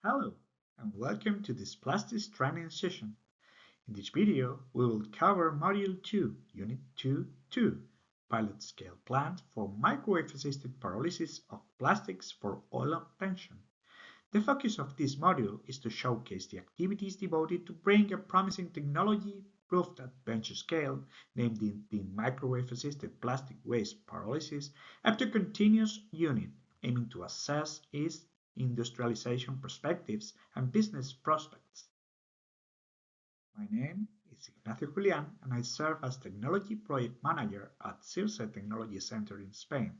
Hello and welcome to this plastics training session. In this video, we will cover Module 2, Unit 2.2, Pilot Scale Plant for Microwave-Assisted Pyrolysis of Plastics for Oil Obtention. The focus of this module is to showcase the activities devoted to bring a promising technology proved at bench scale, named the Microwave-Assisted Plastic Waste Pyrolysis, up to continuous unit, aiming to assess its industrialization perspectives and business prospects. My name is Ignacio Julián and I serve as Technology Project Manager at CIRCE Technology Center in Spain.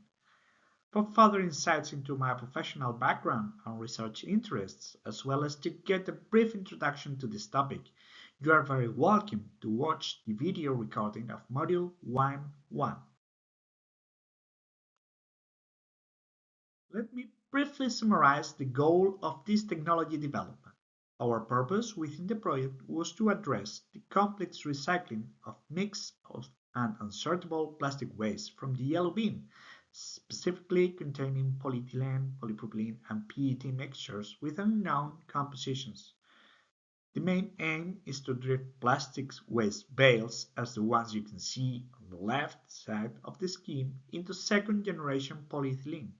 For further insights into my professional background and research interests, as well as to get a brief introduction to this topic, you are very welcome to watch the video recording of Module 1.1. Let me briefly summarize the goal of this technology development. Our purpose within the project was to address the complex recycling of mixed and unsortable plastic waste from the yellow bin, specifically containing polyethylene, polypropylene, and PET mixtures with unknown compositions. The main aim is to drift plastics waste bales, as the ones you can see on the left side of the scheme, into second-generation polyethylene.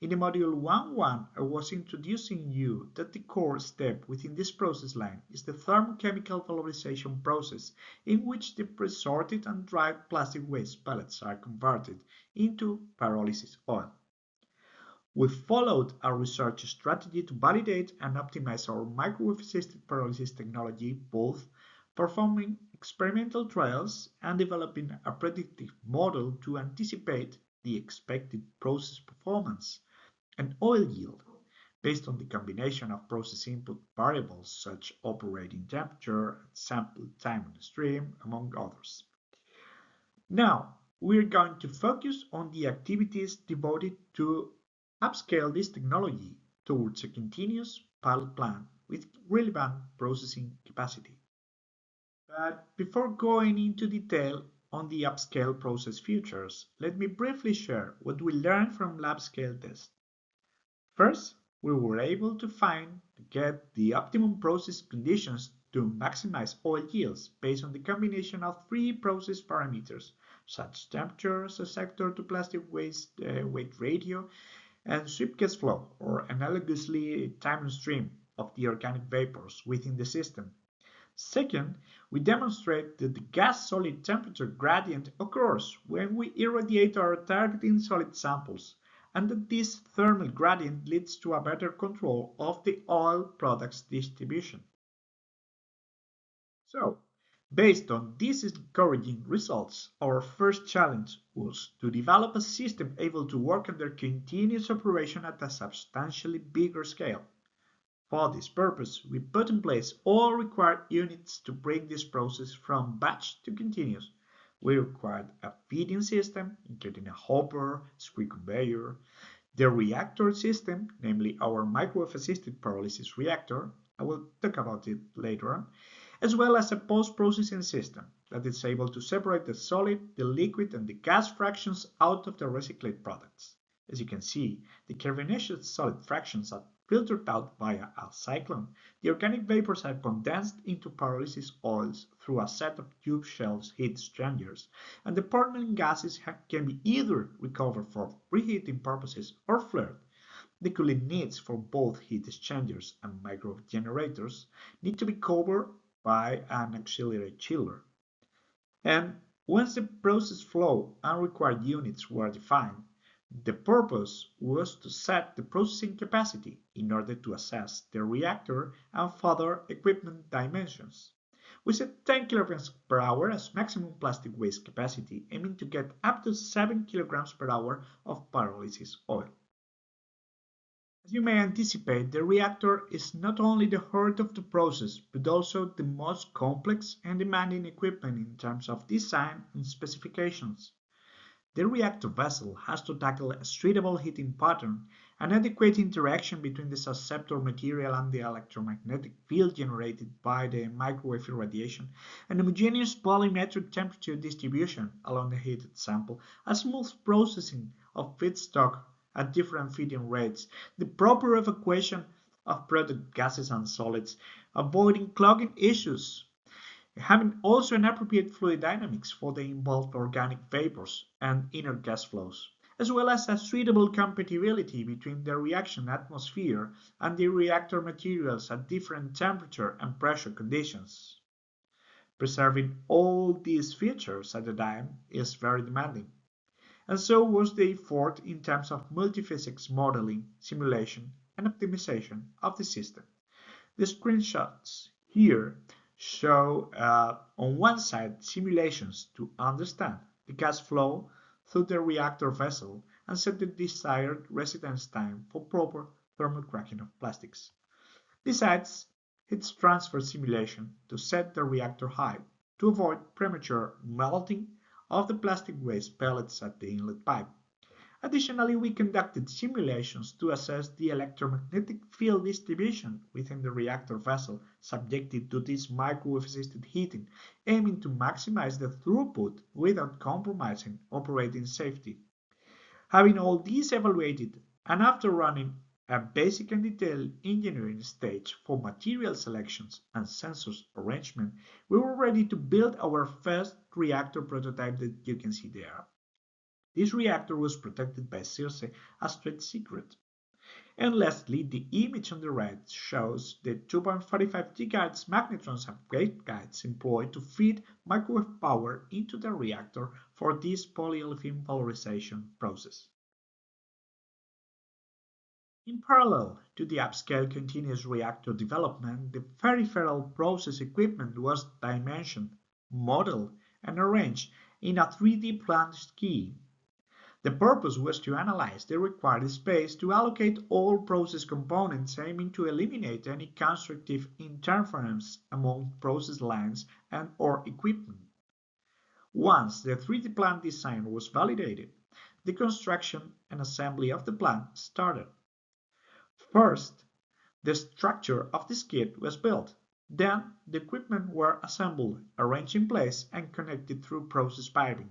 In the module 1.1, I was introducing you that the core step within this process line is the thermochemical valorization process, in which the pre-sorted and dried plastic waste pellets are converted into pyrolysis oil. We followed our research strategy to validate and optimize our microwave-assisted pyrolysis technology, both performing experimental trials and developing a predictive model to anticipate the expected process performance and oil yield based on the combination of process input variables such as operating temperature, sample time on the stream, among others. Now, we're going to focus on the activities devoted to upscale this technology towards a continuous pilot plant with relevant processing capacity. But before going into detail on the upscale process features, let me briefly share what we learned from lab scale tests. First, we were able to get the optimum process conditions to maximize oil yields based on the combination of three process parameters, such as temperature, sector to plastic waste weight ratio, and sweep gas flow, or analogously time on stream of the organic vapors within the system. Second, we demonstrate that the gas-solid temperature gradient occurs when we irradiate our targeting solid samples, and that this thermal gradient leads to a better control of the oil products distribution. So, based on these encouraging results, our first challenge was to develop a system able to work under continuous operation at a substantially bigger scale. For this purpose, we put in place all required units to bring this process from batch to continuous. We required a feeding system, including a hopper, screw conveyor, the reactor system, namely our microwave-assisted pyrolysis reactor, I will talk about it later on, as well as a post-processing system that is able to separate the solid, the liquid, and the gas fractions out of the recycled products. As you can see, the carbonaceous solid fractions are filtered out via a cyclone. The organic vapors are condensed into pyrolysis oils through a set of tube shells heat exchangers, and the permanent gases can be either recovered for preheating purposes or flared. The cooling needs for both heat exchangers and microwave generators need to be covered by an auxiliary chiller. And once the process flow and required units were defined, the purpose was to set the processing capacity in order to assess the reactor and further equipment dimensions. We set 10 kg per hour as maximum plastic waste capacity, aiming to get up to 7 kg per hour of pyrolysis oil. As you may anticipate, the reactor is not only the heart of the process, but also the most complex and demanding equipment in terms of design and specifications. The reactor vessel has to tackle a suitable heating pattern, an adequate interaction between the susceptor material and the electromagnetic field generated by the microwave irradiation, an homogeneous volumetric temperature distribution along the heated sample, a smooth processing of feedstock at different feeding rates, the proper evacuation of product gases and solids, avoiding clogging issues, having also an appropriate fluid dynamics for the involved organic vapors and inner gas flows, as well as a suitable compatibility between the reaction atmosphere and the reactor materials at different temperature and pressure conditions. Preserving all these features at the time is very demanding, and so was the effort in terms of multiphysics modeling, simulation, and optimization of the system. The screenshots here show on one side simulations to understand the gas flow through the reactor vessel and set the desired residence time for proper thermal cracking of plastics. Besides, heat transfer simulation to set the reactor height to avoid premature melting of the plastic waste pellets at the inlet pipe. Additionally, we conducted simulations to assess the electromagnetic field distribution within the reactor vessel subjected to this microwave-assisted heating, aiming to maximize the throughput without compromising operating safety. Having all these evaluated, and after running a basic and detailed engineering stage for material selections and sensors arrangement, we were ready to build our first reactor prototype that you can see there. This reactor was protected by CIRCE as trade secret. And lastly, the image on the right shows the 2.45 GHz magnetrons and waveguides employed to feed microwave power into the reactor for this polyolefin valorization process. In parallel to the upscale continuous reactor development, the peripheral process equipment was dimensioned, modeled, and arranged in a 3D plant scheme. The purpose was to analyze the required space to allocate all process components, aiming to eliminate any constructive interference among process lines and/or equipment. Once the 3D plant design was validated, the construction and assembly of the plant started. First, the structure of the skid was built. Then, the equipment were assembled, arranged in place, and connected through process piping.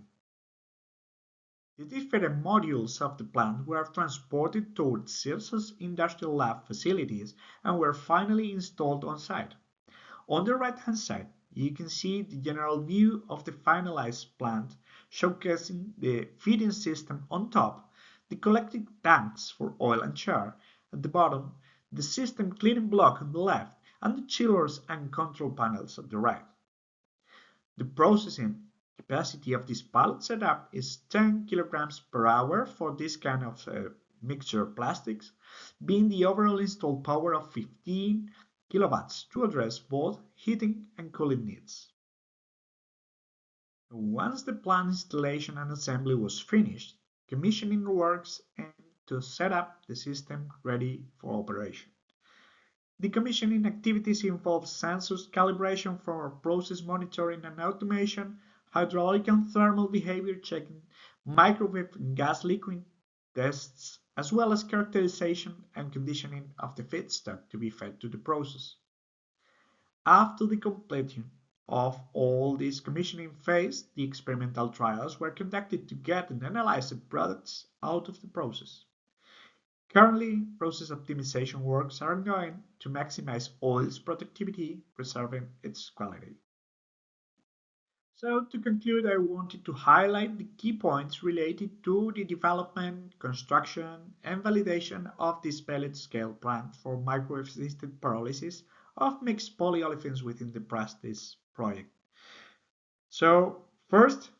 The different modules of the plant were transported towards CIRCE's industrial lab facilities and were finally installed on site. On the right-hand side, you can see the general view of the finalized plant, showcasing the feeding system on top, the collecting tanks for oil and char at the bottom, the system cleaning block on the left, and the chillers and control panels at the right. The processing capacity of this pallet setup is 10 kilograms per hour for this kind of mixture plastics, being the overall installed power of 15 kilowatts to address both heating and cooling needs. Once the plant installation and assembly was finished, commissioning works aimed to set up the system ready for operation. The commissioning activities involve sensors calibration for process monitoring and automation, hydraulic and thermal behavior checking, microwave and gas liquid tests, as well as characterization and conditioning of the feedstock to be fed to the process. After the completion of all this commissioning phase, the experimental trials were conducted to get and analyze the products out of the process. Currently, process optimization works are ongoing to maximize oil's productivity, preserving its quality. So to conclude, I wanted to highlight the key points related to the development, construction, and validation of this pellet scale plant for microwave-assisted pyrolysis of mixed polyolefins within the Prestige project. So first,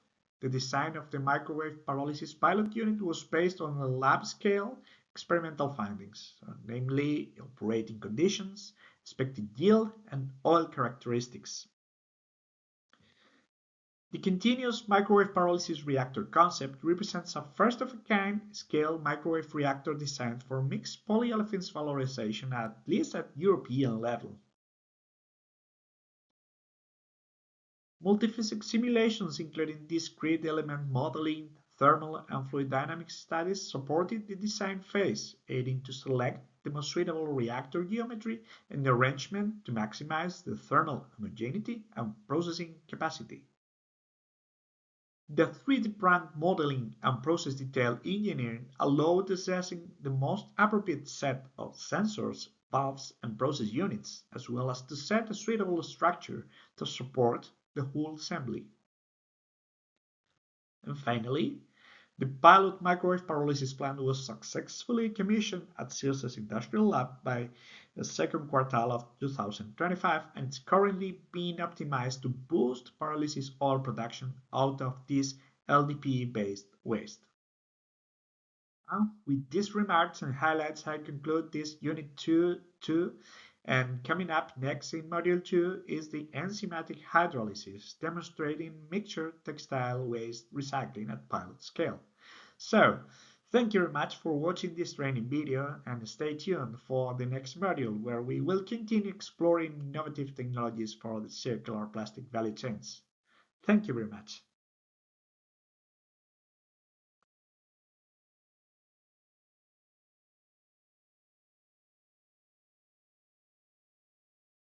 the design of the microwave pyrolysis pilot unit was based on a lab-scale experimental findings, namely operating conditions, expected yield, and oil characteristics. The continuous microwave pyrolysis reactor concept represents a first-of-a-kind scale microwave reactor designed for mixed polyolefins valorization at least at European level. Multiphysics simulations, including discrete element modeling, thermal and fluid dynamics studies, supported the design phase, aiding to select the most suitable reactor geometry and arrangement to maximize the thermal homogeneity and processing capacity. The 3D plant modeling and process detail engineering allowed assessing the most appropriate set of sensors, valves, and process units, as well as to set a suitable structure to support the whole assembly. And finally, the pilot microwave pyrolysis plant was successfully commissioned at CIRCE's Industrial Lab by the second quarter of 2025, and it's currently being optimized to boost pyrolysis oil production out of this LDPE-based waste. With these remarks and highlights, I conclude this Unit 2, and coming up next in Module 2 is the enzymatic hydrolysis, demonstrating mixture textile waste recycling at pilot scale. So, thank you very much for watching this training video, and stay tuned for the next module where we will continue exploring innovative technologies for the circular plastic value chains. Thank you very much.